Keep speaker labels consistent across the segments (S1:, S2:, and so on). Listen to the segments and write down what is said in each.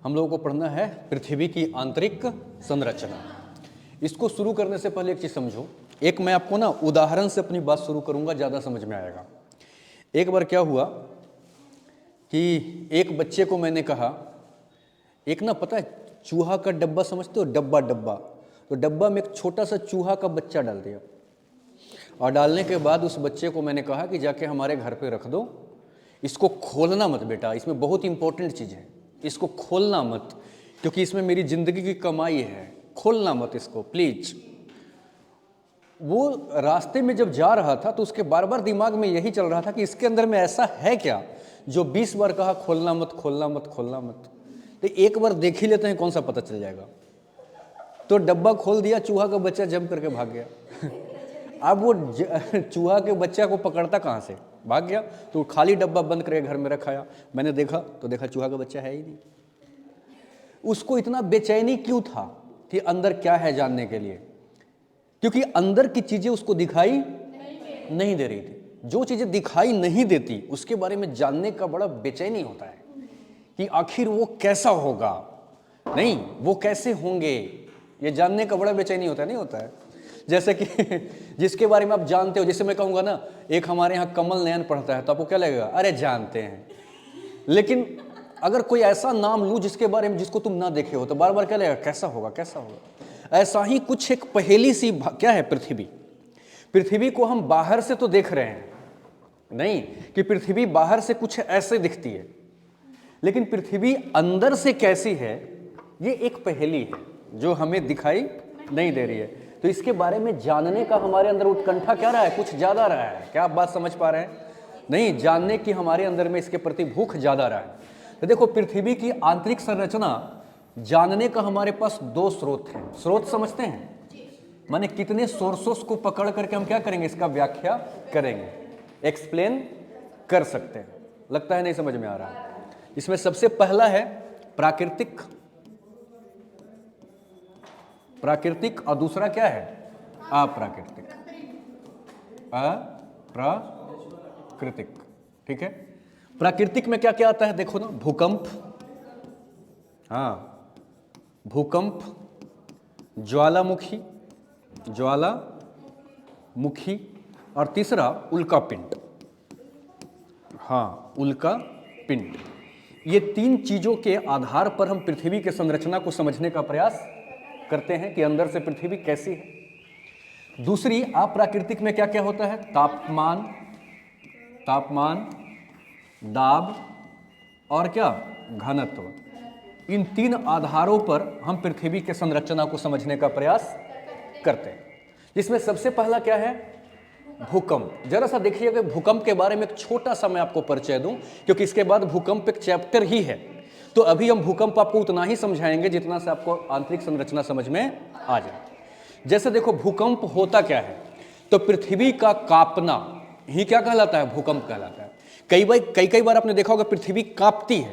S1: हम लोगों को पढ़ना है पृथ्वी की आंतरिक संरचना। इसको शुरू करने से पहले एक चीज़ समझो। एक मैं आपको ना उदाहरण से अपनी बात शुरू करूंगा, ज़्यादा समझ में आएगा। एक बार क्या हुआ कि एक बच्चे को मैंने कहा, एक ना पता है चूहा का डब्बा समझते हो, डब्बा डब्बा, तो डब्बा में एक छोटा सा चूहा का बच्चा डाल दिया और डालने के बाद उस बच्चे को मैंने कहा कि जाके हमारे घर पे रख दो, इसको खोलना मत बेटा, इसमें बहुत इंपॉर्टेंट चीज़ है, इसको खोलना मत, क्योंकि इसमें मेरी ज़िंदगी की कमाई है, खोलना मत इसको प्लीज। वो रास्ते में जब जा रहा था तो उसके बार बार दिमाग में यही चल रहा था कि इसके अंदर में ऐसा है क्या जो 20 बार कहा खोलना मत खोलना मत खोलना मत। तो एक बार देख ही लेते हैं कौन सा पता चल जाएगा। तो डब्बा खोल दिया, चूहा का बच्चा जंप करके भाग गया। अब वो चूहा के बच्चा को पकड़ता कहाँ से, भाग गया। तो खाली डब्बा बंद करके घर में रखाया। मैंने देखा तो देखा चूहा का बच्चा है ही नहीं। उसको इतना बेचैनी क्यों था कि अंदर क्या है जानने के लिए? क्योंकि अंदर की चीजें उसको दिखाई नहीं दे रही थी। जो चीजें दिखाई नहीं देती उसके बारे में जानने का बड़ा बेचैनी होता है कि आखिर वो कैसा होगा, नहीं वो कैसे होंगे, ये जानने का बड़ा बेचैनी होता है, नहीं होता है? जैसे कि जिसके बारे में आप जानते हो, जैसे मैं कहूँगा ना, एक हमारे यहाँ कमल नयन पढ़ता है तो आपको क्या लगेगा, अरे जानते हैं। लेकिन अगर कोई ऐसा नाम लूँ जिसके बारे में जिसको तुम ना देखे हो तो बार बार क्या लगेगा, कैसा होगा कैसा होगा। ऐसा ही कुछ एक पहेली सी क्या है पृथ्वी। पृथ्वी को हम बाहर से तो देख रहे हैं, नहीं कि पृथ्वी बाहर से कुछ ऐसे दिखती है, लेकिन पृथ्वी अंदर से कैसी है ये एक पहेली है जो हमें दिखाई नहीं दे रही है। तो इसके बारे में जानने का हमारे अंदर उत्कंठा क्या रहा है, कुछ ज्यादा रहा है। क्या आप बात समझ पा रहे हैं? नहीं, जानने की हमारे अंदर में इसके प्रति भूख ज्यादा रहा है। तो देखो, पृथ्वी की आंतरिक संरचना जानने का हमारे पास दो स्रोत हैं। स्रोत समझते हैं, माने कितने सोर्सेस को पकड़ करके हम क्या करेंगे, इसका व्याख्या करेंगे, एक्सप्लेन कर सकते हैं। लगता है नहीं समझ में आ रहा है। इसमें सबसे पहला है प्राकृतिक, प्राकृतिक, और दूसरा क्या है, अप्राकृतिक। अप्राकृतिक, ठीक है। प्राकृतिक में क्या क्या आता है देखो ना, भूकंप, हाँ भूकंप, ज्वालामुखी, ज्वालामुखी, और तीसरा उल्का पिंड, हाँ उल्का पिंड। ये तीन चीजों के आधार पर हम पृथ्वी के संरचना को समझने का प्रयास करते हैं कि अंदर से पृथ्वी कैसी है। दूसरी अप्राकृतिक में क्या क्या होता है, तापमान, तापमान, दाब और क्या, घनत्व। इन तीन आधारों पर हम पृथ्वी के संरचना को समझने का प्रयास करते हैं। जिसमें सबसे पहला क्या है, भूकंप। जरा सा देखिएगा, भूकंप के बारे में एक छोटा सा मैं आपको परिचय दूं, क्योंकि इसके बाद भूकंप एक चैप्टर ही है। तो अभी हम भूकंप आपको उतना ही समझाएंगे जितना से आपको आंतरिक संरचना समझ में आ जाए। जैसे देखो, भूकंप होता क्या है, तो पृथ्वी का कांपना ही क्या कहलाता है, भूकंप कहलाता है। कई बार आपने देखा होगा पृथ्वी कांपती है,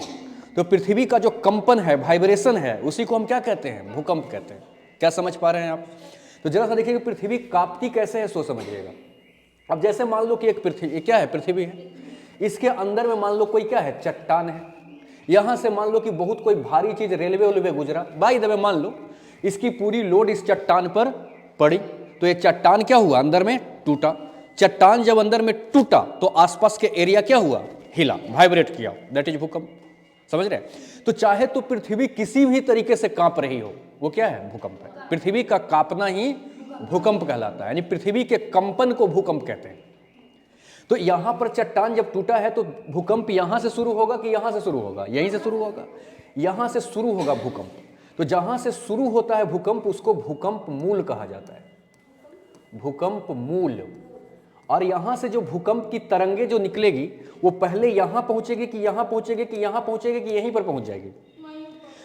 S1: तो पृथ्वी का जो कंपन है, वाइब्रेशन है, उसी को हम क्या कहते हैं, भूकंप कहते हैं। क्या समझ पा रहे हैं आप? तो जरा सा देखिए पृथ्वी कांपती कैसे है, सो समझिएगा। अब जैसे मान लो कि एक पृथ्वी, क्या है, पृथ्वी है, इसके अंदर में मान लो कोई क्या है, चट्टान है। यहां से मान लो कि बहुत कोई भारी चीज रेलवे उलवे गुजरा, बाई द वे मान लो इसकी पूरी लोड इस चट्टान पर पड़ी, तो ये चट्टान क्या हुआ, अंदर में टूटा। चट्टान जब अंदर में टूटा तो आसपास के एरिया क्या हुआ, हिला, वाइब्रेट किया, दैट इज भूकंप। समझ रहे हैं? तो चाहे तो पृथ्वी किसी भी तरीके से कांप रही हो, वो क्या है, भूकंप है। पृथ्वी का कांपना ही भूकंप कहलाता है, यानी पृथ्वी के कंपन को भूकंप कहते हैं। तो यहां पर चट्टान जब टूटा है तो भूकंप यहां से शुरू होगा कि यहां से शुरू होगा, यहीं से शुरू होगा, यहां से शुरू होगा भूकंप। तो जहां से शुरू होता है भूकंप उसको भूकंप मूल कहा जाता है, भूकंप मूल। और यहां से जो भूकंप की तरंगे जो निकलेगी वो पहले यहां पहुंचेगी कि यहां पहुंचेगी कि यहां पहुंचेगी कि यहीं पर पहुंच जाएगी।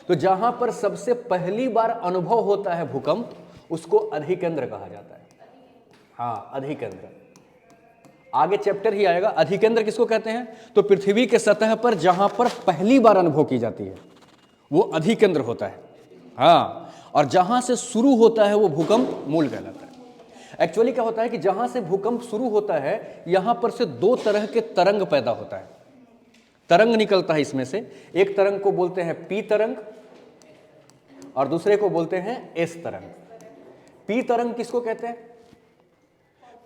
S1: तो जहां पर सबसे पहली बार अनुभव होता है भूकंप उसको अधिकेंद्र कहा जाता है। हाँ, अधिकेंद्र, आगे चैप्टर ही आएगा। अधिकेंद्र किसको कहते हैं, तो पृथ्वी के सतह पर जहां पर पहली बार अनुभव की जाती है वो अधिकेंद्र होता है। हाँ, और जहां से शुरू होता है वो भूकंप मूल कहलाता है। एक्चुअली क्या होता है कि जहां से भूकंप शुरू होता है यहां पर से दो तरह के तरंग पैदा होता है। तरंग निकलता है इसमें से। एक तरंग को बोलते हैं पी तरंग और दूसरे को बोलते हैं एस तरंग। पी तरंग किसको कहते हैं?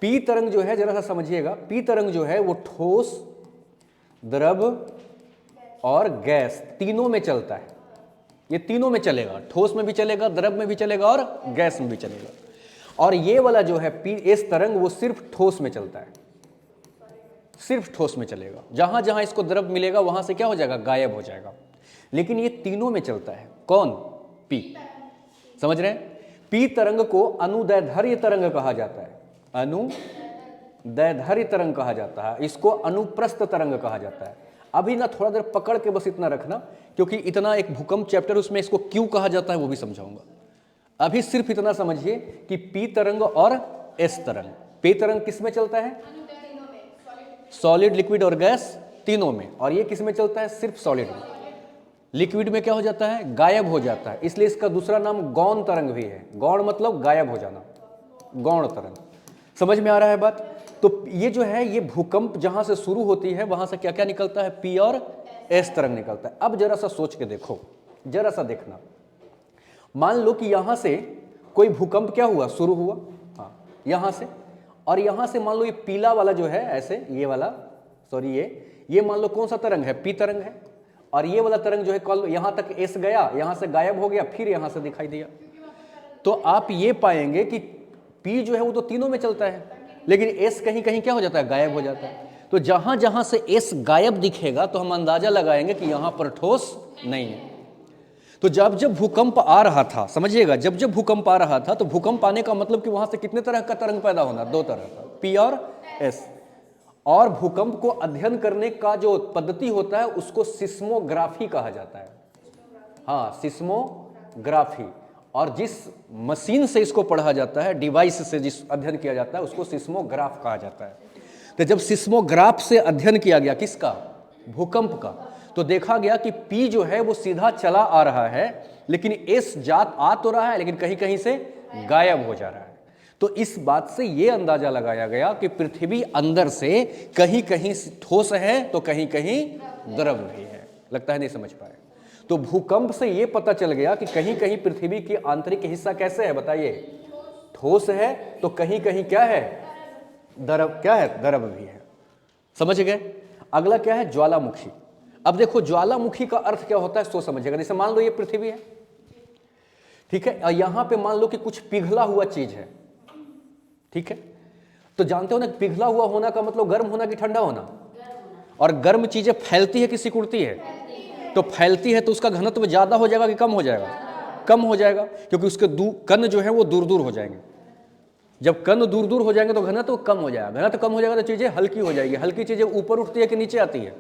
S1: पी तरंग जो है, जरा सा समझिएगा, पी तरंग जो है वो ठोस, द्रव और गैस तीनों में चलता है। ये तीनों में चलेगा, ठोस में भी चलेगा, द्रव में भी चलेगा और गैस में भी चलेगा। और ये वाला जो है पी एस तरंग वो सिर्फ ठोस में चलता है, सिर्फ ठोस में चलेगा। जहां जहां इसको द्रव मिलेगा वहां से क्या हो जाएगा? गायब हो जाएगा। लेकिन ये तीनों में चलता है। कौन? पी। समझ रहे हैं? पी तरंग को अनुदैर्ध्य तरंग कहा जाता है, अनुदैर्ध्य तरंग कहा जाता है। इसको अनुप्रस्थ तरंग कहा जाता है। अभी ना थोड़ा देर पकड़ के बस इतना रखना, क्योंकि इतना एक भूकंप चैप्टर, उसमें इसको क्यों कहा जाता है वो भी समझाऊंगा। अभी सिर्फ इतना समझिए कि पी तरंग और एस तरंग। पी तरंग किस में चलता है? सॉलिड, लिक्विड और गैस तीनों में। और ये किस में चलता है? सिर्फ सॉलिड में। लिक्विड में क्या हो जाता है? गायब हो जाता है। इसलिए इसका दूसरा नाम गौण तरंग भी है। गौण मतलब गायब हो जाना, गौण तरंग। समझ में आ रहा है बात? तो ये जो है, ये भूकंप जहां से शुरू होती है वहां से क्या क्या निकलता है? पी और एस तरंग निकलता है। अब जरा सा सोच के देखो, जरा सा देखना। मान लो कि यहां से कोई भूकंप क्या हुआ? शुरू हुआ, हाँ, यहां से। और यहां से मान लो ये पीला वाला जो है, ऐसे ये वाला, सॉरी ये मान लो कौन सा तरंग है? पी तरंग है। और ये वाला तरंग जो है कल यहां तक एस गया, यहां से गायब हो गया, फिर यहां से दिखाई दिया। तो आप ये पाएंगे कि पी जो है वो तो तीनों में चलता है, लेकिन एस कहीं कहीं क्या हो जाता है? गायब हो जाता है। तो जहां जहां से एस गायब दिखेगा तो हम अंदाजा लगाएंगे कि यहां पर ठोस नहीं है। तो जब जब भूकंप आ रहा था, समझिएगा, जब जब भूकंप आ रहा था तो भूकंप आने का मतलब कि वहां से कितने तरह का तरंग पैदा होना? दो तरह का, पी और एस। और भूकंप को अध्ययन करने का जो पद्धति होता है उसको सिस्मोग्राफी कहा जाता है। हाँ, सिस्मोग्राफी। और जिस मशीन से इसको पढ़ा जाता है, डिवाइस से जिस अध्ययन किया जाता है, उसको सिस्मोग्राफ कहा जाता है। तो जब सिस्मोग्राफ से अध्ययन किया गया किसका? भूकंप का, तो देखा गया कि पी जो है वो सीधा चला आ रहा है, लेकिन एस जात आ तो रहा है लेकिन कहीं कहीं से गायब हो जा रहा है। तो इस बात से ये अंदाजा लगाया गया कि पृथ्वी अंदर से कहीं कहीं ठोस है तो कहीं कहीं द्रव भी है। लगता है नहीं समझ पाए। तो भूकंप से ये पता चल गया कि कहीं कहीं पृथ्वी की आंतरिक हिस्सा कैसे है? बताइए, ठोस है तो कहीं कहीं क्या है? द्रव। क्या है? द्रव भी है। समझ गए? अगला क्या है? ज्वालामुखी। अब देखो ज्वालामुखी का अर्थ क्या होता है सो समझिएगा। जैसे मान लो ये पृथ्वी है, ठीक है, और यहां पे मान लो कि कुछ पिघला हुआ चीज है, ठीक है। तो जानते हो ना, पिघला हुआ होना का मतलब गर्म होना कि ठंडा होना? और गर्म चीजें फैलती है कि सिकुड़ती है? तो फैलती है तो उसका घनत्व ज्यादा हो जाएगा कि कम हो जाएगा? कम हो जाएगा, क्योंकि उसके कण जो है वो दूर दूर हो जाएंगे। जब कण दूर दूर हो जाएंगे तो घनत्व कम हो जाएगा। घनत्व कम हो जाएगा तो चीजें हल्की हो जाएगी। हल्की चीजें ऊपर उठती है कि नीचे आती है?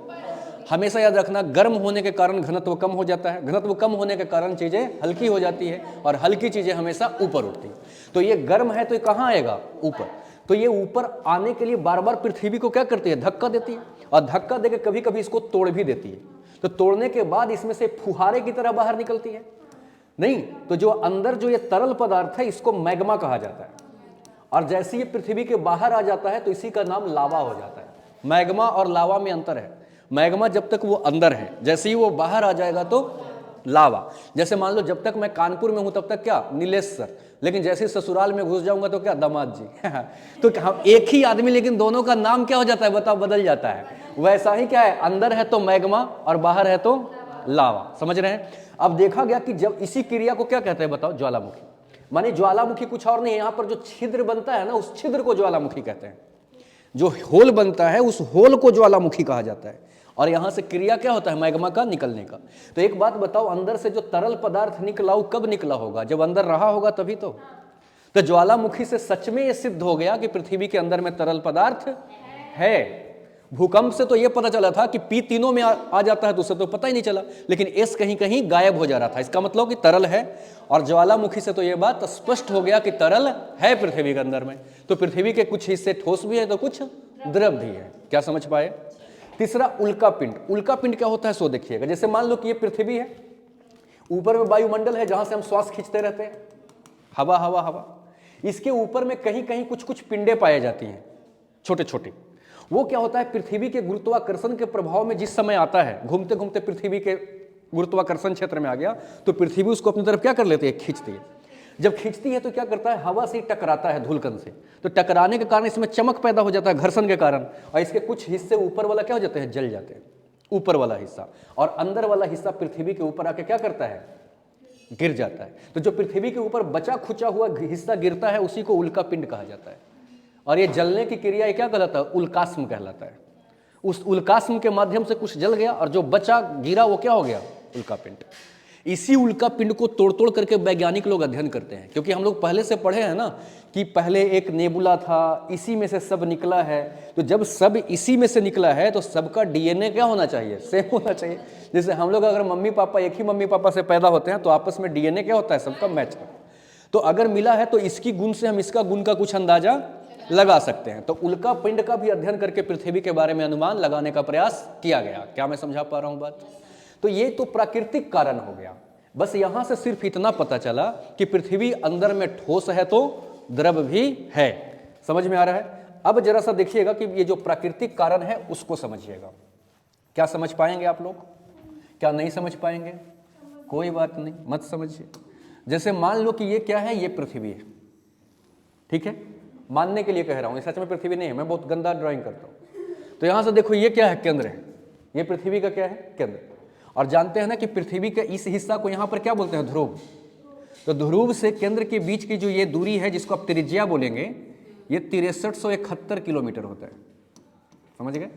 S1: हमेशा याद रखना, गर्म होने के कारण घनत्व कम हो जाता है, घनत्व कम होने के कारण चीजें हल्की हो जाती है, और हल्की चीजें हमेशा ऊपर उठती है। तो ये गर्म है तो ये कहाँ आएगा? ऊपर। तो ये ऊपर आने के लिए बार बार पृथ्वी को क्या करती है? धक्का देती है, और धक्का देकर कभी कभी इसको तोड़ भी देती है। तो तोड़ने के बाद इसमें से फुहारे की तरह बाहर निकलती है नहीं। तो जो अंदर जो ये तरल पदार्थ है इसको मैग्मा कहा जाता है, और जैसे ये पृथ्वी के बाहर आ जाता है तो इसी का नाम लावा हो जाता है। मैग्मा और लावा में अंतर है। मैग्मा जब तक वो अंदर है, जैसे ही वो बाहर आ जाएगा तो लावा। जैसे मान लो जब तक मैं कानपुर में हूं तब तक क्या? नीलेश सर, लेकिन जैसे ससुराल में घुस जाऊंगा तो क्या? दामाद जी। तो हम एक ही आदमी, लेकिन दोनों का नाम क्या हो जाता है? बताओ, बदल जाता है। वैसा ही क्या है, अंदर है तो मैग्मा और बाहर है तो लावा। समझ रहे हैं? अब देखा गया कि जब इसी क्रिया को क्या कहते हैं? बताओ, ज्वालामुखी। माने ज्वालामुखी कुछ और नहीं है, यहां पर जो छिद्र बनता है ना, उस छिद्र को ज्वालामुखी कहते हैं। जो होल बनता है उस होल को ज्वालामुखी कहा जाता है। और यहां से क्रिया क्या होता है? मैग्मा का निकलने का। तो एक बात बताओ, अंदर से जो तरल पदार्थ निकला वो कब निकला होगा? जब अंदर रहा होगा तभी तो। तो ज्वालामुखी से सच में ये सिद्ध हो गया कि पृथ्वी के अंदर में तरल पदार्थ है। भूकंप से तो ये पता चला था कि पी तीनों में आ जाता है, तो उसे तो पता ही नहीं चला, लेकिन एस कहीं कहीं गायब हो जा रहा था। इसका मतलब कि तरल है। और ज्वालामुखी से तो ये बात स्पष्ट हो गया कि तरल है पृथ्वी के अंदर में। तो पृथ्वी के कुछ हिस्से ठोस भी है तो कुछ द्रव भी है। क्या समझ पाए? तीसरा, उल्का पिंड। उल्का पिंड क्या होता है सो देखिएगा। जैसे मान लो कि ये पृथ्वी है, ऊपर में वायुमंडल है जहां से हम श्वास खींचते रहते हैं, हवा हवा हवा। इसके ऊपर में कहीं कहीं कुछ कुछ पिंडे पाए जाती हैं, छोटे छोटे। वो क्या होता है, पृथ्वी के गुरुत्वाकर्षण के प्रभाव में जिस समय आता है, घूमते घूमते पृथ्वी के गुरुत्वाकर्षण क्षेत्र में आ गया, तो पृथ्वी उसको अपनी तरफ क्या कर लेती है, खींचती है। जब खींचती है तो क्या करता है, हवा से टकराता है धूलकण से, तो टकराने के कारण इसमें चमक पैदा हो जाता है घर्षण के कारण, और इसके कुछ हिस्से ऊपर वाला क्या हो जाते हैं, जल जाते हैं, ऊपर वाला हिस्सा, और अंदर वाला हिस्सा पृथ्वी के ऊपर आके क्या करता है, गिर जाता है। तो जो पृथ्वी के ऊपर बचा खुचा हुआ हिस्सा गिरता है उसी को उल्का पिंड कहा जाता है, और ये जलने की क्रिया ये क्या कहलाता है, उल्कास्म कहलाता है। उस उल्कास्म के माध्यम से कुछ जल गया और जो बचा गिरा वो क्या हो गया, उल्का पिंड। इसी उल्का पिंड को तोड़ तोड़ करके वैज्ञानिक लोग अध्ययन करते हैं, क्योंकि हम लोग पहले से पढ़े हैं ना कि पहले एक नेबुला था, इसी में से सब निकला है। तो जब सब इसी में से निकला है तो सबका डीएनए क्या होना चाहिए, सेम होना चाहिए। जैसे हम लोग अगर मम्मी पापा एक ही मम्मी पापा से पैदा होते हैं तो आपस में डीएनए क्या होता है, सबका मैच है। तो अगर मिला है तो इसकी गुण से हम इसका गुण का कुछ अंदाजा लगा सकते हैं। तो उल्का पिंड का भी अध्ययन करके पृथ्वी के बारे में अनुमान लगाने का प्रयास किया गया। क्या मैं समझा पा रहा हूं बात? तो ये तो प्राकृतिक कारण हो गया। बस यहां से सिर्फ इतना पता चला कि पृथ्वी अंदर में ठोस है तो द्रव भी है। समझ में आ रहा है? अब जरा सा देखिएगा कि ये जो प्राकृतिक कारण है उसको समझिएगा। क्या समझ पाएंगे आप लोग? क्या नहीं समझ पाएंगे? कोई बात नहीं, मत समझिए। जैसे मान लो कि ये क्या है, ये पृथ्वी है, ठीक है, मानने के लिए कह रहा हूं, सच में पृथ्वी नहीं है, मैं बहुत गंदा ड्राइंग करता हूं। तो यहां से देखो ये क्या है, केंद्र है, ये पृथ्वी का क्या है, केंद्र। और जानते हैं ना कि पृथ्वी के इस हिस्सा को यहां पर क्या बोलते हैं, ध्रुव। तो ध्रुव से केंद्र के बीच की जो ये दूरी है जिसको आप त्रिज्या बोलेंगे, ये 6371 किलोमीटर होता है। समझ गए?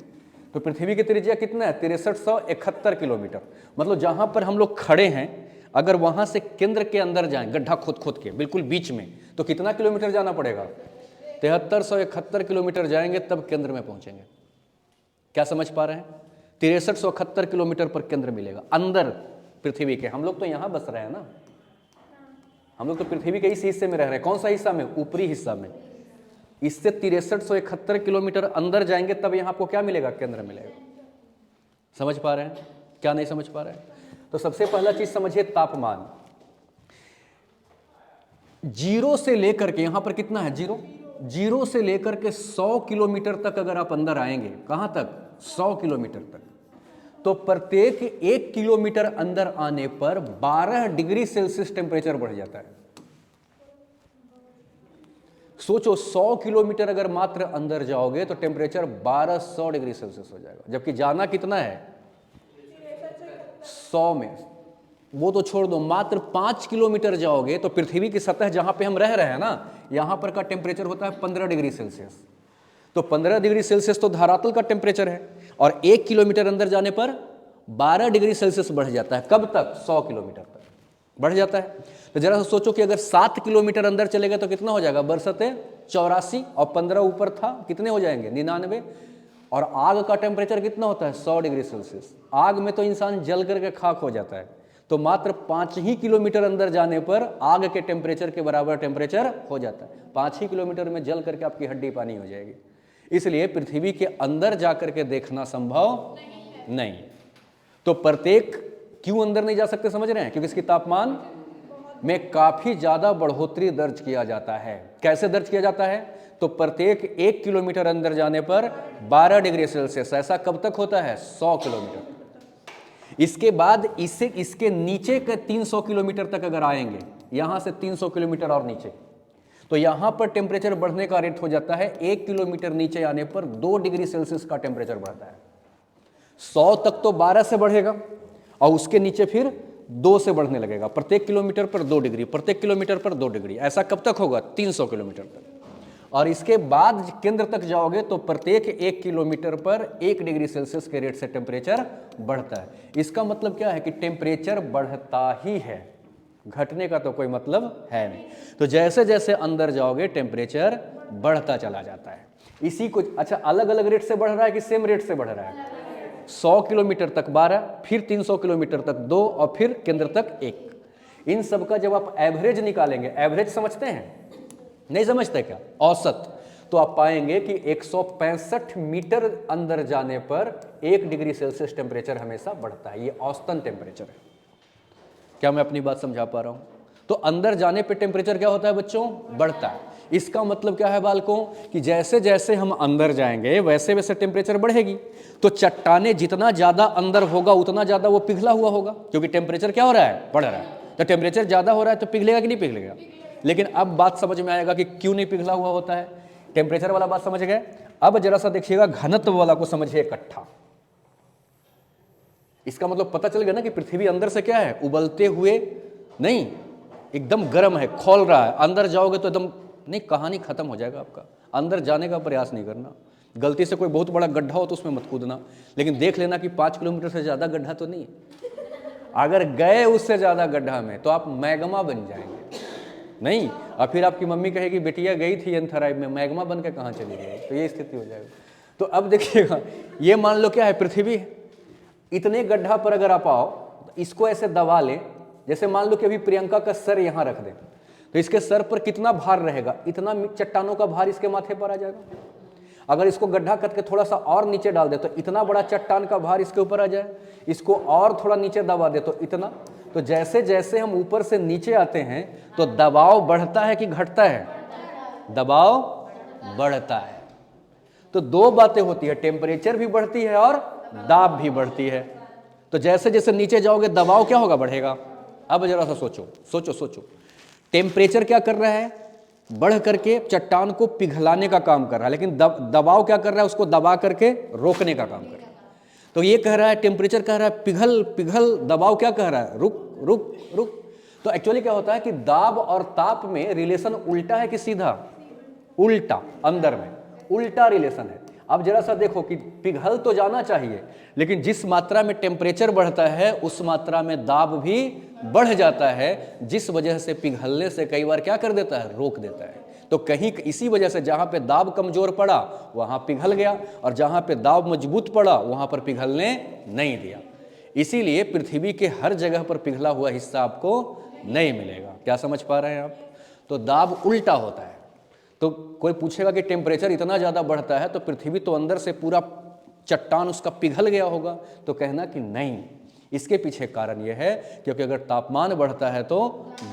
S1: तो पृथ्वी की त्रिज्या कितना है, 6371 किलोमीटर। मतलब जहां पर हम लोग खड़े हैं, अगर वहां से केंद्र के अंदर जाएं, गड्ढा खोद खोद के बिल्कुल बीच में, तो कितना किलोमीटर जाना पड़ेगा, 7371 किलोमीटर जाएंगे तब केंद्र में पहुंचेंगे। क्या समझ पा रहे हैं? 6371 किलोमीटर पर केंद्र मिलेगा अंदर पृथ्वी के। हम लोग तो यहां बस रहे हैं ना, हम लोग तो पृथ्वी के इस हिस्से में रह रहे हैं। कौन सा हिस्सा में, ऊपरी हिस्सा में। इससे 6371 किलोमीटर अंदर जाएंगे तब यहां आपको क्या मिलेगा, केंद्र मिलेगा। समझ पा रहे हैं? क्या नहीं समझ पा रहे हैं? तो सबसे पहला चीज समझिए, तापमान। जीरो से लेकर के यहां पर कितना है, जीरो से लेकर के 100 किलोमीटर तक अगर आप अंदर आएंगे, कहां तक, 100 किलोमीटर तक, तो प्रत्येक 1 किलोमीटर अंदर आने पर 12 डिग्री सेल्सियस टेम्परेचर बढ़ जाता है। सोचो 100 किलोमीटर अगर मात्र अंदर जाओगे तो टेम्परेचर 1200 डिग्री सेल्सियस हो जाएगा, जबकि जाना कितना है, 100 में। वो तो छोड़ दो, मात्र 5 किलोमीटर जाओगे तो पृथ्वी की सतह जहां पे हम रह रहे हैं ना, यहां पर का टेम्परेचर होता है 15 डिग्री सेल्सियस। तो 15 डिग्री सेल्सियस तो धरातल का टेम्परेचर है, और 1 किलोमीटर अंदर जाने पर 12 डिग्री सेल्सियस बढ़ जाता है। कब तक, 100 किलोमीटर तक बढ़ जाता है। तो जरा सा सोचो कि अगर 7 किलोमीटर अंदर चले गए तो कितना हो जाएगा, बरसते 84, और 15 ऊपर था, कितने हो जाएंगे, 99। और आग का टेम्परेचर कितना होता है, 100 डिग्री सेल्सियस। आग में तो इंसान जल करके खाक हो जाता है। तो मात्र 5 ही किलोमीटर अंदर जाने पर आग के टेम्परेचर के बराबर टेम्परेचर हो जाता है। 5 ही किलोमीटर में जल करके आपकी हड्डी पानी हो जाएगी। इसलिए पृथ्वी के अंदर जाकर के देखना संभव नहीं। तो प्रत्येक, क्यों अंदर नहीं जा सकते समझ रहे हैं, क्योंकि इसकी तापमान में काफी ज्यादा बढ़ोतरी दर्ज किया जाता है। कैसे दर्ज किया जाता है, तो प्रत्येक 1 किलोमीटर अंदर जाने पर 12 डिग्री सेल्सियस। ऐसा कब तक होता है, 100 किलोमीटर। इसके बाद इसके नीचे के 300 किलोमीटर तक अगर आएंगे, यहां से 300 किलोमीटर और नीचे, तो यहां पर टेम्परेचर बढ़ने का रेट हो जाता है, 1 किलोमीटर नीचे आने पर 2 डिग्री सेल्सियस का टेम्परेचर बढ़ता है। 100 तक तो 12 से बढ़ेगा, और उसके नीचे फिर 2 से बढ़ने लगेगा। प्रत्येक किलोमीटर पर 2 डिग्री, प्रत्येक किलोमीटर पर 2 डिग्री। ऐसा कब तक होगा, 300 किलोमीटर तक। और इसके बाद केंद्र तक जाओगे तो प्रत्येक 1 किलोमीटर पर 1 डिग्री सेल्सियस के रेट से टेम्परेचर बढ़ता है। इसका मतलब क्या है कि टेम्परेचर बढ़ता ही है, घटने का तो कोई मतलब है नहीं। तो जैसे जैसे अंदर जाओगे टेम्परेचर बढ़ता चला जाता है। इसी को, अच्छा, अलग अलग रेट से बढ़ रहा है कि सेम रेट से बढ़ रहा है? 100 किलोमीटर तक 12, फिर 300 किलोमीटर तक 2, और फिर केंद्र तक 1। इन सब का जब आप एवरेज निकालेंगे, एवरेज समझते हैं, नहीं समझते क्या, औसत, तो आप पाएंगे कि 165 मीटर अंदर जाने पर 1 डिग्री सेल्सियस टेम्परेचर हमेशा बढ़ता है। ये औसतन टेम्परेचर है। क्या मैं अपनी बात समझा पा रहा हूं? तो अंदर जाने पे टेम्परेचर क्या होता है बच्चों, बढ़ता है। इसका मतलब क्या है बालकों कि जैसे जैसे हम अंदर जाएंगे वैसे वैसे टेम्परेचर बढ़ेगी। तो चट्टाने जितना ज़्यादा अंदर होगा उतना ज़्यादा वो पिघला हुआ होगा, क्योंकि टेम्परेचर क्या हो रहा है, बढ़ रहा है। तो टेम्परेचर ज़्यादा हो रहा है तो पिघलेगा कि नहीं पिघलेगा। लेकिन अब बात समझ में आएगा कि क्यों नहीं पिघला हुआ होता है। टेम्परेचर वाला बात समझ गए। अब जरा सा देखिएगा घनत्व वाला को समझिए इकट्ठा। इसका मतलब पता चल गया ना कि पृथ्वी अंदर से क्या है, उबलते हुए नहीं, एकदम गर्म है, खौल रहा है। अंदर जाओगे तो एकदम नहीं, कहानी खत्म हो जाएगा आपका। अंदर जाने का प्रयास नहीं करना। गलती से कोई बहुत बड़ा गड्ढा हो तो उसमें मत कूदना, लेकिन देख लेना कि 5 किलोमीटर से ज़्यादा गड्ढा तो नहीं है। अगर गए उससे ज़्यादा गड्ढा में तो आप मैग्मा बन जाएंगे नहीं, और फिर आपकी मम्मी कहेगी बेटिया गई थी एंथराइब में, मैग्मा बन के कहाँ चली गई, तो ये स्थिति हो जाएगी। तो अब देखिएगा, ये मान लो क्या है, पृथ्वी। इतने गड्ढा पर अगर आप आओ तो इसको ऐसे दबा ले, जैसे मान लो कि अभी प्रियंका का सर यहाँ रख दें तो इसके सर पर कितना भार रहेगा, इतना चट्टानों का भार इसके माथे पर आ जाएगा। अगर इसको गड्ढा करके थोड़ा सा और नीचे डाल दे तो इतना बड़ा चट्टान का भार इसके ऊपर आ जाए। इसको और थोड़ा नीचे दबा दे तो इतना। तो जैसे जैसे हम ऊपर से नीचे आते हैं तो दबाव बढ़ता है कि घटता है, दबाव बढ़ता है। तो दो बातें होती है, टेम्परेचर भी बढ़ती है और दाब भी बढ़ती है। तो जैसे जैसे नीचे जाओगे दबाव क्या होगा, बढ़ेगा। अब जरा सा सोचो सोचो सोचो, टेम्परेचर क्या कर रहा है, बढ़ करके चट्टान को पिघलाने का काम कर रहा है, लेकिन दबाव क्या कर रहा है, उसको दबा करके रोकने का काम कर रहा है। तो ये कह रहा है, टेम्परेचर कह रहा है पिघल पिघल, दबाव क्या कह रहा है, रुक रुक रुक। तो एक्चुअली क्या होता है कि दाब और ताप में रिलेशन उल्टा है कि सीधा, उल्टा, अंदर में उल्टा रिलेशन है। अब जरा सा देखो कि पिघल तो जाना चाहिए, लेकिन जिस मात्रा में टेम्परेचर बढ़ता है उस मात्रा में दाब भी बढ़ जाता है, जिस वजह से पिघलने से कई बार क्या कर देता है, रोक देता है। तो कहीं इसी वजह से जहां पे दाब कमजोर पड़ा वहां पिघल गया, और जहां पे दाब मजबूत पड़ा वहां पर पिघलने नहीं दिया। इसीलिए पृथ्वी के हर जगह पर पिघला हुआ हिस्सा आपको नहीं मिलेगा। क्या समझ पा रहे हैं आप। तो दाब उल्टा होता है। तो कोई पूछेगा कि टेम्परेचर इतना ज़्यादा बढ़ता है तो पृथ्वी तो अंदर से पूरा चट्टान उसका पिघल गया होगा, तो कहना कि नहीं। इसके पीछे कारण यह है क्योंकि अगर तापमान बढ़ता है तो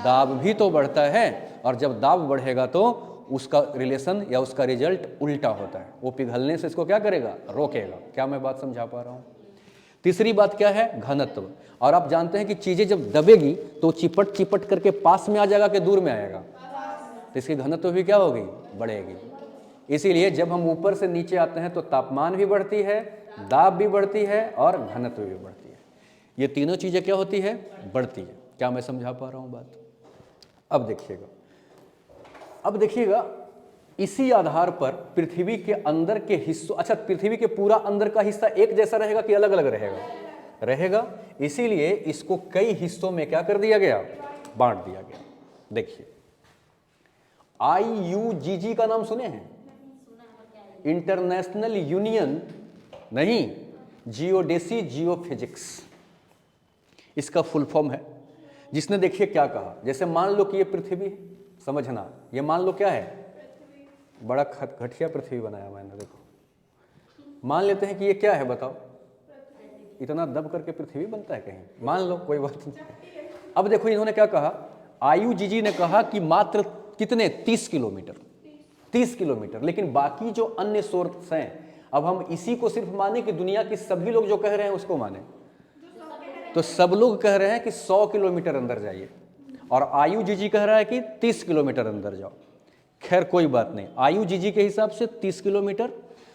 S1: दाब भी तो बढ़ता है, और जब दाब बढ़ेगा तो उसका रिलेशन या उसका रिजल्ट उल्टा होता है। वो पिघलने से इसको क्या करेगा, रोकेगा। क्या मैं बात समझा पा रहा हूँ। तीसरी बात क्या है, घनत्व। और आप जानते हैं कि चीज़ें जब दबेगी तो चिपट चिपट करके पास में आ जाएगा कि दूर में आएगा, तो इसकी घनत्व भी क्या होगी, बढ़ेगी। इसीलिए जब हम ऊपर से नीचे आते हैं तो तापमान भी बढ़ती है, दाब भी बढ़ती है और घनत्व भी बढ़ती है। ये तीनों चीज़ें क्या होती है, बढ़ती है। क्या मैं समझा पा रहा हूँ बात। अब देखिएगा, इसी आधार पर पृथ्वी के अंदर के हिस्सों, अच्छा पृथ्वी के पूरा अंदर का हिस्सा एक जैसा रहेगा कि अलग अलग रहेगा। इसीलिए इसको कई हिस्सों में क्या कर दिया गया, बांट दिया गया। देखिए IUGG का नाम सुने हैं, इंटरनेशनल यूनियन नहीं, जियोडेसी जियोफिजिक्स, इसका फुल फॉर्म है। जिसने देखिए क्या कहा, जैसे मान लो कि ये पृथ्वी है, समझना, ये मान लो क्या है, बड़ा घटिया पृथ्वी बनाया मैंने, देखो मान लेते हैं कि ये क्या है, बताओ, इतना दब करके पृथ्वी बनता है कहीं, मान लो, कोई बात नहीं। अब देखो इन्होंने क्या कहा, IUGG ने कहा कि मात्र कितने, 30 किलोमीटर, लेकिन बाकी जो अन्य सोर्स हैं, अब हम इसी को सिर्फ माने कि दुनिया की सभी लोग जो कह रहे हैं उसको माने, तो सब लोग कह रहे हैं कि 100 किलोमीटर अंदर जाइए, और IUGG कह रहा है कि 30 किलोमीटर अंदर जाओ। खैर कोई बात नहीं, IUGG के हिसाब से 30 किलोमीटर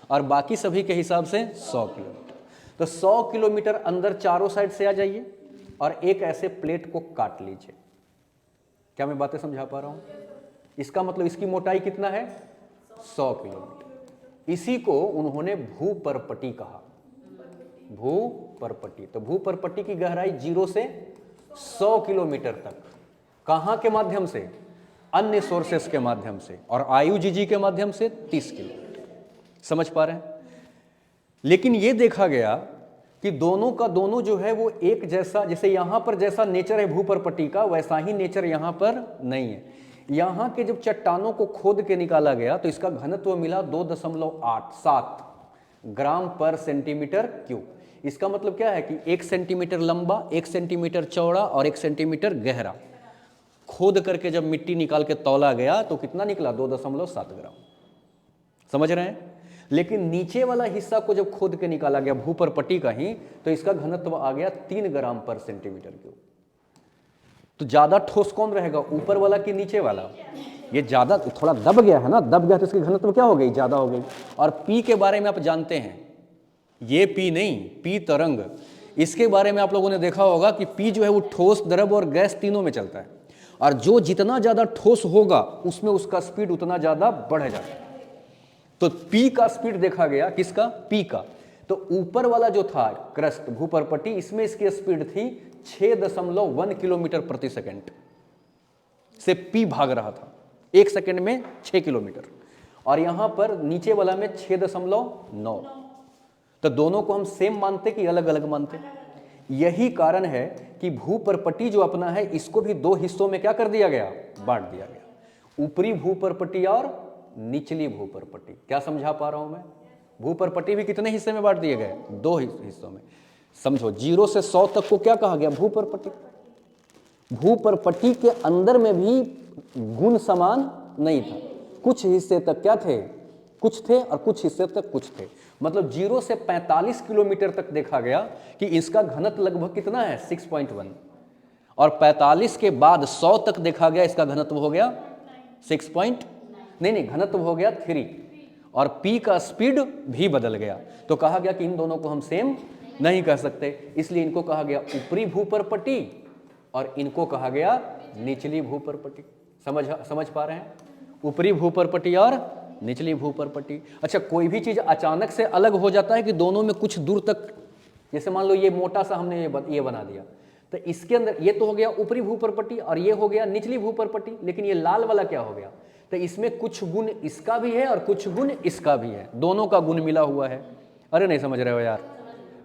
S1: और बाकी सभी के हिसाब से 100 किलोमीटर। तो 100 किलोमीटर अंदर चारों साइड से आ जाइए और एक ऐसे प्लेट को काट लीजिए। क्या मैं बातें समझा पा रहा हूं। इसका मतलब इसकी मोटाई कितना है, 100 किलोमीटर। इसी को उन्होंने भूपर्पटी कहा, भूपर्पटी। तो भूपर्पटी की गहराई 0 से 100 किलोमीटर तक, कहां के माध्यम से, अन्य सोर्सेस के माध्यम से, और IUGG के माध्यम से 30 किलोमीटर। समझ पा रहे हैं। लेकिन यह देखा गया कि दोनों का दोनों जो है वो एक जैसा, जैसे यहां पर जैसा नेचर है भूपर्पटी का, वैसा ही नेचर यहां पर नहीं है। यहां के जब चट्टानों को खोद के निकाला गया तो इसका घनत्व मिला 2.87 ग्राम पर सेंटीमीटर क्यूब। इसका मतलब क्या है कि 1 सेंटीमीटर लंबा, 1 सेंटीमीटर चौड़ा और 1 सेंटीमीटर गहरा। खोद करके जब मिट्टी निकाल के तौला गया तो कितना निकला? 2.7 ग्राम। समझ रहे हैं? लेकिन नीचे वाला हिस्सा को जब खोद के निकाला गया भूपरपट्टी का ही, तो इसका घनत्व आ गया 3 ग्राम पर सेंटीमीटर क्यूब। तो ज्यादा ठोस कौन रहेगा, ऊपर वाला कि नीचे वाला? ये ज्यादा थोड़ा दब गया है ना, दब गया तो इसकी घनत्व क्या हो गई? ज्यादा हो गई। और पी के बारे में आप जानते हैं, ये पी नहीं, पी तरंग, इसके बारे में आप लोगों ने देखा होगा कि पी जो है वो ठोस, द्रव और गैस तीनों में चलता है, और जो जितना ज्यादा ठोस होगा उसमें उसका स्पीड उतना ज्यादा बढ़ जाता है। तो पी का स्पीड देखा गया, किसका? पी का। तो ऊपर वाला जो था क्रस्ट भूपरपट्टी, इसमें इसकी स्पीड थी 6.1 किलोमीटर प्रति सेकंड से पी भाग रहा था, 1 सेकंड में 6 किलोमीटर, और यहां पर नीचे वाला में 6.9। तो दोनों को हम सेम मानते कि अलग अलग मानते? यही कारण है कि भूपरपट्टी जो अपना है इसको भी 2 हिस्सों में क्या कर दिया गया? बांट दिया गया, ऊपरी भूपरपट्टी और निचली भूपरपट्टी। क्या समझा पा रहा हूं मैं? भूपरपट्टी भी कितने हिस्से में बांट दिए गए? 2 हिस्सों में। समझो, 0 से 100 तक को क्या कहा गया? भूपरपट्टी। भूपरपट्टी के अंदर में भी गुण समान नहीं था, कुछ हिस्से तक क्या थे? कुछ थे, और कुछ हिस्से तक कुछ थे। मतलब 0 से 45 किलोमीटर तक देखा गया कि इसका घनत्व लगभग कितना है? 6.1, और 45 के बाद 100 तक देखा गया इसका घनत्व हो गया 6 नहीं, घनत्व हो गया 3, और पी का स्पीड भी बदल गया। तो कहा गया कि इन दोनों को हम सेम नहीं कह सकते, इसलिए इनको कहा गया ऊपरी भूपरपट्टी और इनको कहा गया निचली भूपरपट्टी। समझ पा रहे हैं? ऊपरी भूपरपट्टी और निचली भूपरपट्टी। अच्छा, कोई भी चीज अचानक से अलग हो जाता है कि दोनों में कुछ दूर तक, जैसे मान लो ये मोटा सा हमने ये बना दिया, तो इसके अंदर ये तो हो गया ऊपरी भूपरपट्टी और ये हो गया निचली भूपरपट्टी, लेकिन ये लाल वाला क्या हो गया? तो इसमें कुछ गुण इसका भी है और कुछ गुण इसका भी है, दोनों का गुण मिला हुआ है। अरे नहीं समझ रहे हो यार?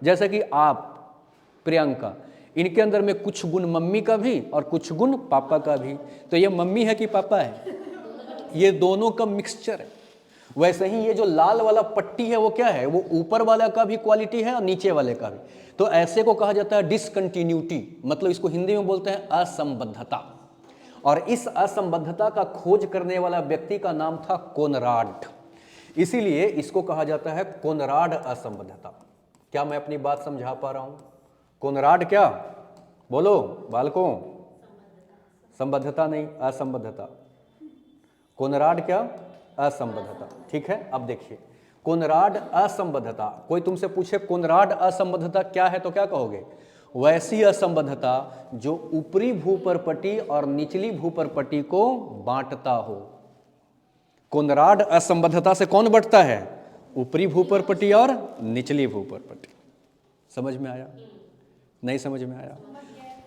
S1: जैसे कि आप, प्रियंका, इनके अंदर में कुछ गुण मम्मी का भी और कुछ गुण पापा का भी, तो ये मम्मी है कि पापा है? ये दोनों का मिक्सचर है। वैसे ही ये जो लाल वाला पट्टी है वो क्या है? वो ऊपर वाला का भी क्वालिटी है और नीचे वाले का भी। तो ऐसे को कहा जाता है डिसकंटिन्यूटी, मतलब इसको हिंदी में बोलते हैं असंबद्धता। और इस असंबद्धता का खोज करने वाला व्यक्ति का नाम था कोनराड, इसीलिए इसको कहा जाता है कोनराड असंबद्धता। क्या मैं अपनी बात समझा पा रहा हूं? कोनराड क्या? बोलो बालकों। संबद्धता नहीं, असंबद्धता। कोनराड क्या? असंबद्धता। ठीक है, अब देखिए, कोनराड असंबद्धता। कोई तुमसे पूछे कोनराड असंबद्धता क्या है तो क्या कहोगे? वैसी असंबद्धता जो ऊपरी भूपरपट्टी और निचली भूपरपट्टी को बांटता हो। कोनराड असंबद्धता से कौन बढ़ता है? ऊपरी भूपरपट्टी और निचली भूपरपट्टी। समझ में आया? नहीं समझ में आया?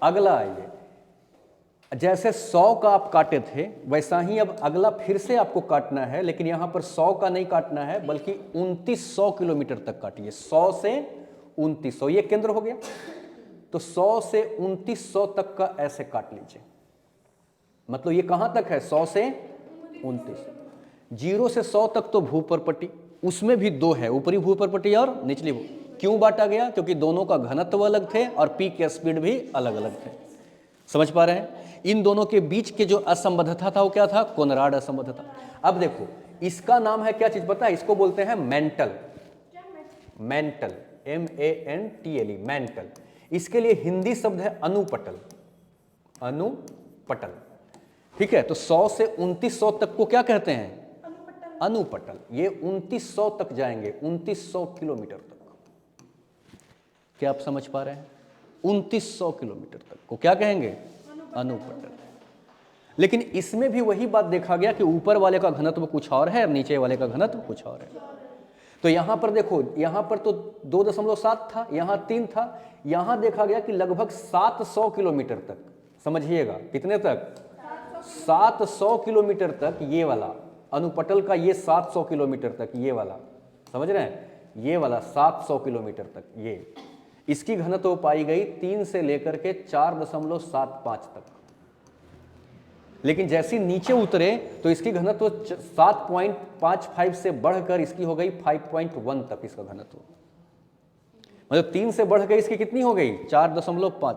S1: अगला आइए, जैसे 100 का आप काटे थे वैसा ही अब अगला फिर से आपको काटना है, लेकिन यहां पर 100 का नहीं काटना है बल्कि 2900 किलोमीटर तक काटिए। 100 से 2900 ये केंद्र हो गया, तो 100 से 2900 तक का ऐसे काट लीजिए। मतलब ये कहां तक है? 100 से 29। 0 से 100 तक तो भूपरपट्टी, उसमें भी 2 है, ऊपरी भूपरपट्टी और निचली क्यों बांटा गया? क्योंकि दोनों का घनत्व अलग थे और पी के स्पीड भी अलग अलग थे। समझ पा रहे हैं? इन दोनों के बीच के जो असंबद्धता था वो क्या था? कोनराड असंबद्धता। अब देखो, इसका नाम है क्या चीज पता है? इसको बोलते हैं मेंटल। Mental, MENTLE, mental. इसके लिए हिंदी शब्द है अनुपटल। अनुपटल, ठीक है? तो 100 से 2900 तक को क्या कहते हैं? अनुपटल। ये 2900 तक जाएंगे, 2900 किलोमीटर तक। क्या आप समझ पा रहे हैं? 2900 किलोमीटर तक को क्या कहेंगे? अनुपटल। लेकिन इसमें भी वही बात देखा गया कि ऊपर वाले का घनत्व कुछ और है और नीचे वाले का घनत्व कुछ और है। तो यहां पर देखो, यहां पर तो 2.7 था, यहां 3 था, यहां देखा गया कि लगभग 700 किलोमीटर तक। समझिएगा कितने तक? 700 किलोमीटर तक ये वाला अनुपटल का, ये 700 किलोमीटर तक ये वाला, समझ रहे हैं? ये वाला 700 किलोमीटर तक, ये इसकी घनत्व पाई गई 3 से लेकर के 4.75 तक। लेकिन जैसे नीचे उतरे तो इसकी घनत्व 7.55 से बढ़कर इसकी हो गई 5.1 तक इसका घनत्व। मतलब 3 से बढ़ गई इसकी कितनी हो गई? 4.5।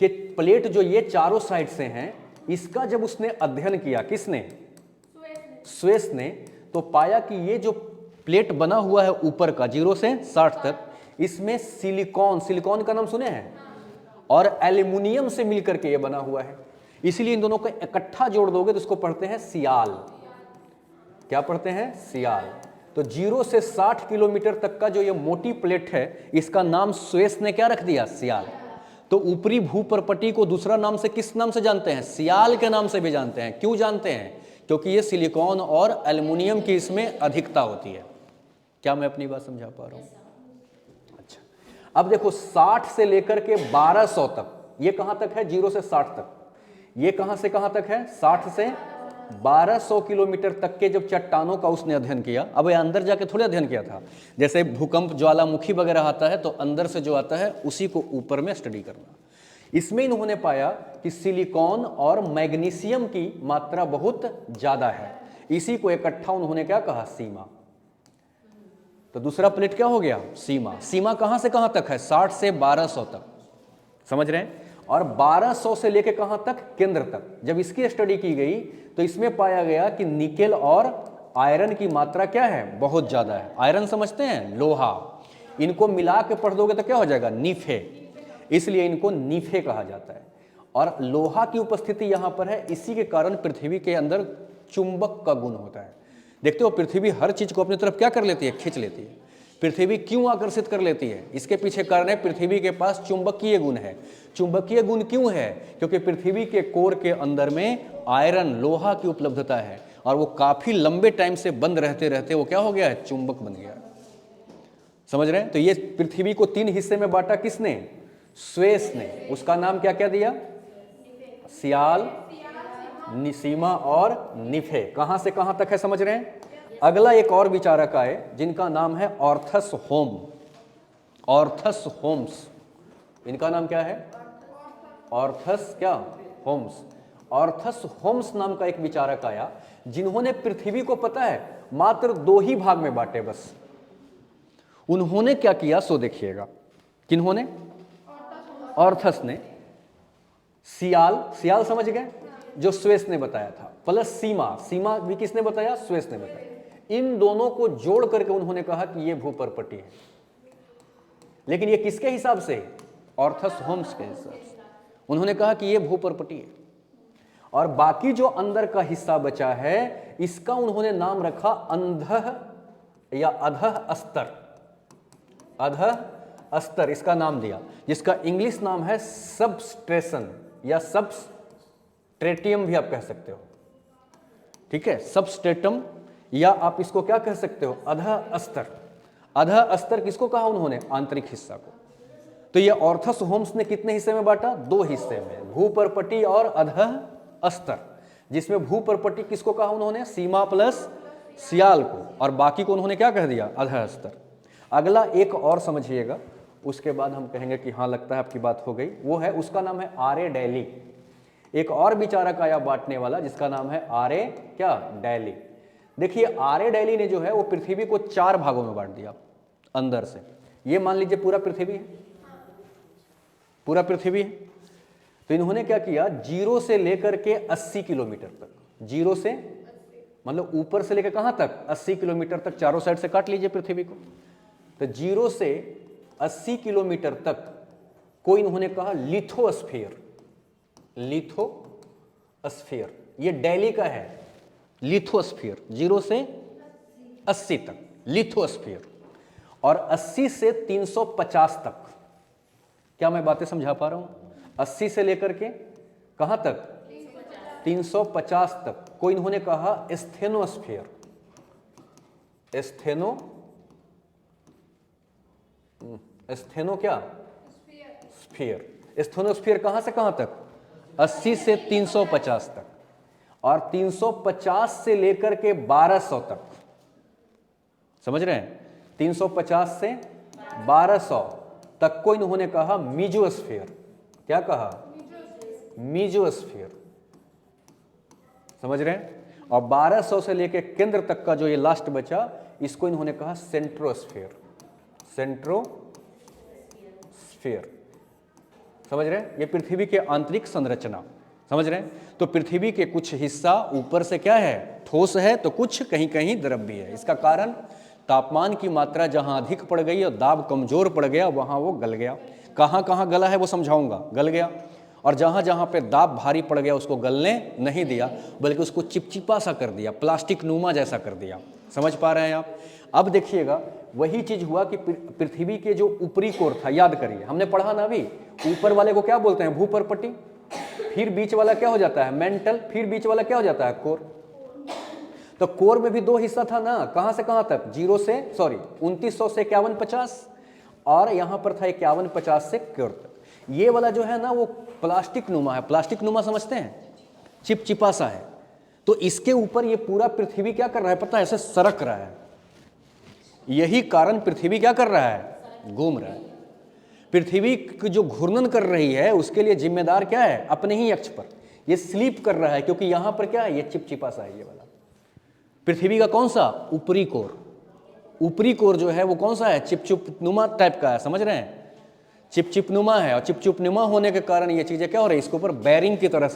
S1: कि प्लेट जो ये चारों साइड से हैं, इसका जब उसने अध्ययन किया, किसने? स्वेस ने, तो पाया कि ये जो प्लेट बना हुआ है ऊपर का 0 से 60 तक, इसमें सिलिकॉन का नाम सुने हैं, और एल्युमिनियम से मिलकर के ये बना हुआ है। इसलिए इन दोनों को इकट्ठा जोड़ दोगे तो इसको पढ़ते हैं सियाल। क्या पढ़ते हैं? सियाल। तो 0 से 60 किलोमीटर तक का जो ये मोटी प्लेट है, इसका नाम स्वेस ने क्या रख दिया? सियाल। तो ऊपरी भूपर्पटी को दूसरा नाम से किस नाम से जानते हैं? सियाल के नाम से भी जानते हैं। क्यों जानते हैं? क्योंकि ये सिलिकॉन और एल्युमिनियम की इसमें अधिकता होती है। क्या मैं अपनी बात समझा पा रहा हूं? अच्छा, अब देखो 60 से लेकर के 1200 तक, ये कहां तक है? 0 से 60 तक। ये कहां से कहां तक है? 60 से 1200 किलोमीटर तक के जब चट्टानों का उसने अध्ययन किया। अब ये अंदर जाके थोड़े अध्ययन किया था, जैसे भूकंप ज्वालामुखी वगैरह आता है तो अंदर से जो आता है उसी को ऊपर में स्टडी करना। इसमें इन्होंने पाया कि सिलिकॉन और मैग्नीशियम की मात्रा बहुत ज्यादा है। इसी को इकट्ठा उन्होंने क्या कहा? सीमा। तो दूसरा प्लेट क्या हो गया? सीमा। सीमा कहां से कहां तक है? 60 से 1200 तक। समझ रहे हैं? और 1200 से लेके कहां तक? केंद्र तक। जब इसकी स्टडी की गई तो इसमें पाया गया कि निकेल और आयरन की मात्रा क्या है? बहुत ज्यादा है। आयरन समझते हैं? लोहा। इनको मिला के पढ़ दोगे तो क्या हो जाएगा? नीफे। इसलिए इनको नीफे कहा जाता है। और लोहा की उपस्थिति यहां पर है, इसी के कारण पृथ्वी के अंदर चुंबक का गुण होता है। देखते हो पृथ्वी हर चीज को अपनी तरफ क्या कर लेती है? खींच लेती है। पृथ्वी क्यों आकर्षित कर लेती है? इसके पीछे कारण है पृथ्वी के पास चुंबकीय गुण है। चुंबकीय गुण क्यों है? क्योंकि पृथ्वी के कोर के अंदर में आयरन, लोहा की उपलब्धता है, और वो काफी लंबे टाइम से बंद रहते रहते वो क्या हो गया है? चुंबक बन गया। समझ रहे हैं? तो ये पृथ्वी को 3 हिस्से में बांटा किसने? स्वेस ने। उसका नाम क्या क्या दिया? सियाल, सीमा और निफे। कहां से कहां तक है? समझ रहे हैं? अगला एक और विचारक आए जिनका नाम है ऑर्थस होम। ऑर्थस होम्स। इनका नाम क्या है? ऑर्थस क्या? होम्स। ऑर्थस होम्स नाम का एक विचारक आया जिन्होंने पृथ्वी को, पता है, मात्र 2 ही भाग में बांटे बस। उन्होंने क्या किया सो देखिएगा। किन्होंने? ऑर्थस ने सियाल समझ गए, जो स्वेस ने बताया था, प्लस सीमा भी किसने बताया? स्वेस ने बताया। इन दोनों को जोड़ करके उन्होंने कहा कि ये भूपर्पटी है। लेकिन ये किसके हिसाब से? ऑर्थस होम्स के हिसाब से। उन्होंने कहा कि ये भूपर्पटी है, और बाकी जो अंदर का हिस्सा बचा है इसका उन्होंने नाम रखा अंधः या अधः अस्तर। अधः अस्तर इसका नाम दिया, जिसका इंग्लिश नाम है सबस्ट्रेशन या सबस्ट्रेटियम भी आप कह सकते हो। ठीक है, सबस्ट्रेटम, या आप इसको क्या कह सकते हो? अधः अस्तर। अधः अस्तर किसको कहा उन्होंने? आंतरिक हिस्सा को। तो ये ऑर्थस होम्स ने कितने हिस्से में बांटा? 2 हिस्से में, भूपर्पटी और अधः अस्तर। जिसमें भूपर्पटी किसको कहा उन्होंने? सीमा प्लस सियाल को, और बाकी को उन्होंने क्या कह दिया? अधः अस्तर। अगला एक और समझिएगा, उसके बाद हम कहेंगे कि हाँ लगता है आपकी बात हो गई। वो है, उसका नाम है आरे डैली। एक और विचारक आया बांटने वाला जिसका नाम है आरे क्या? डैली। देखिए आरे डैली ने जो है वो पृथ्वी को 4 भागों में बांट दिया अंदर से। ये मान लीजिए पूरा पृथ्वी है, पूरा पृथ्वी है। तो इन्होंने क्या किया? 0 से लेकर के 80 किलोमीटर तक, 0 से मतलब ऊपर से लेकर कहां तक? 80 किलोमीटर तक चारों साइड से काट लीजिए पृथ्वी को। तो 0 से 80 किलोमीटर तक को इन्होंने कहा लिथोस्फीयर। लिथोस्फीयर ये दिल्ली का है। लिथोस्फीयर 0 से 80 तक लिथोस्फीयर, और 80 से 350 तक। क्या मैं बातें समझा पा रहा हूं? 80 से लेकर के कहां तक? 350 तक को इन्होंने कहा स्टेनोस्फीयर। स्टेनो क्या? स्फीयर। स्टेनोस्फीयर कहां से कहां तक? 80 से 350 तक, और 350 से लेकर के 1200 तक। समझ रहे हैं? 350 से 1200 तक को इन्होंने कहा मीजोस्फीयर। क्या कहा? मीजोस्फीयर। समझ रहे हैं? और 1200 से लेकर केंद्र तक का जो ये लास्ट बचा, इसको इन्होंने कहा सेंट्रोस्फीयर। सेंट्रोस्फीयर। समझ रहे हैं, ये पृथ्वी के आंतरिक संरचना, समझ रहे हैं। तो पृथ्वी के कुछ हिस्सा ऊपर से क्या है, ठोस है, तो कुछ कहीं कहीं द्रव्य है। इसका कारण तापमान की मात्रा जहां अधिक पड़ गई और दाब कमजोर पड़ गया वहां वो गल गया। कहां कहां गला है वो समझाऊंगा, गल गया। और जहां जहां पे दाब भारी पड़ गया उसको गलने नहीं दिया, बल्कि उसको चिपचिपा सा कर दिया, प्लास्टिक नुमा जैसा कर दिया। समझ पा रहे हैं आप। अब देखिएगा वही चीज हुआ कि पृथ्वी के जो ऊपरी कोर था, याद करिए हमने पढ़ा ना अभी, ऊपर वाले को क्या बोलते हैं, भूपर्पटी, फिर बीच वाला क्या हो जाता है, मेंटल, फिर बीच वाला क्या हो जाता है, कोर। तो कोर में भी दो हिस्सा था ना, कहां से कहां तक, 2900 से 5150, और यहां पर था 5150 से कोर तक। ये वाला जो है ना वो प्लास्टिक नुमा है, प्लास्टिक नुमा समझते हैं, चिपचिपा सा है। तो इसके ऊपर ये पूरा पृथ्वी क्या कर रहा है पता है, ऐसे सरक रहा है। यही कारण पृथ्वी क्या कर रहा है, घूम रहा है। पृथ्वी की जो घूर्णन कर रही है उसके लिए जिम्मेदार क्या है, अपने ही अक्ष पर ये स्लीप कर रहा है, क्योंकि यहां पर क्या है, ये चिपचिपा सा है ये वाला। पृथ्वी का कौन सा, ऊपरी कोर, ऊपरी कोर जो है वो कौन सा है, चिपचिपनुमा टाइप का है, समझ रहे हैं, चिपचिपनुमा है। और चिपचिपनुमा होने के कारण ये चीजें क्या हो रही है, इसके ऊपर बैरिंग की तरह